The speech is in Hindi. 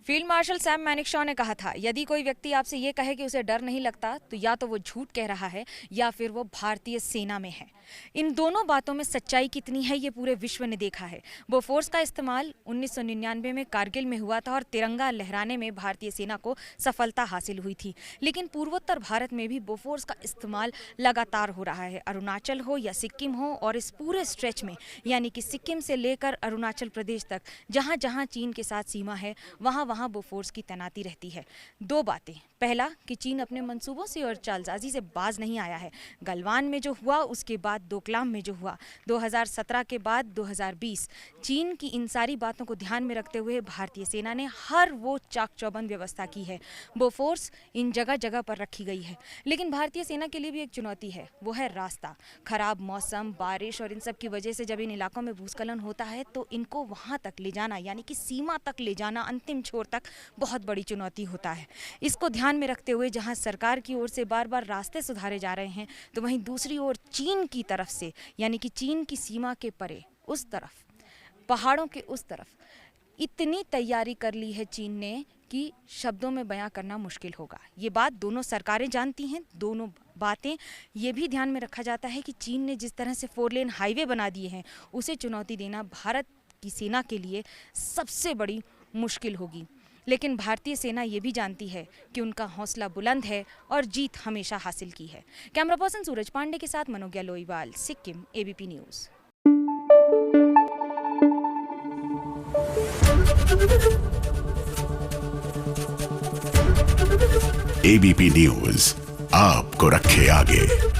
फील्ड मार्शल सैम मैनिकशॉ ने कहा था, यदि कोई व्यक्ति आपसे ये कहे कि उसे डर नहीं लगता तो या तो वो झूठ कह रहा है या फिर वो भारतीय सेना में है। इन दोनों बातों में सच्चाई कितनी है ये पूरे विश्व ने देखा है। बोफोर्स का इस्तेमाल 1999 में कारगिल में हुआ था और तिरंगा लहराने में भारतीय सेना को सफलता हासिल हुई थी। लेकिन पूर्वोत्तर भारत में भी बोफोर्स का इस्तेमाल लगातार हो रहा है। अरुणाचल हो या सिक्किम हो, और इस पूरे स्ट्रेच में यानी कि सिक्किम से लेकर अरुणाचल प्रदेश तक जहाँ जहाँ चीन के साथ सीमा है वहाँ बोफोर्स की तैनाती रहती है। दो बातें, पहला कि चीन अपने मंसूबों से और चालसाजी से बाज नहीं आया है। गलवान में जो हुआ, उसके बाद डोकलाम में जो हुआ, 2017 के बाद 2020, चीन की इन सारी बातों को ध्यान में रखते हुए भारतीय सेना ने हर वो चाक चौबंद व्यवस्था की है। बोफोर्स इन जगह जगह पर रखी गई है। लेकिन भारतीय सेना के लिए भी एक चुनौती है, वो है रास्ता। खराब मौसम, बारिश और इन सब की वजह से जब इन इलाकों में भूस्खलन होता है तो इनको वहाँ तक ले जाना यानी कि सीमा तक ले जाना, अंतिम छोर तक, बहुत बड़ी चुनौती होता है। इसको ध्यान में रखते हुए जहां सरकार की ओर से बार बार रास्ते सुधारे जा रहे हैं, तो वहीं दूसरी ओर चीन की तरफ से यानी कि चीन की सीमा के परे, उस तरफ, पहाड़ों के उस तरफ इतनी तैयारी कर ली है चीन ने कि शब्दों में बयां करना मुश्किल होगा। ये बात दोनों सरकारें जानती हैं। दोनों बातें ये भी ध्यान में रखा जाता है कि चीन ने जिस तरह से 4 लेन हाईवे बना दिए हैं, उसे चुनौती देना भारत की सेना के लिए सबसे बड़ी मुश्किल होगी। लेकिन भारतीय सेना ये भी जानती है कि उनका हौसला बुलंद है और जीत हमेशा हासिल की है। कैमरा पर्सन सूरज पांडे के साथ Manogya Loiwal, Sikkim, ABP news. ABP news आपको रखे आगे।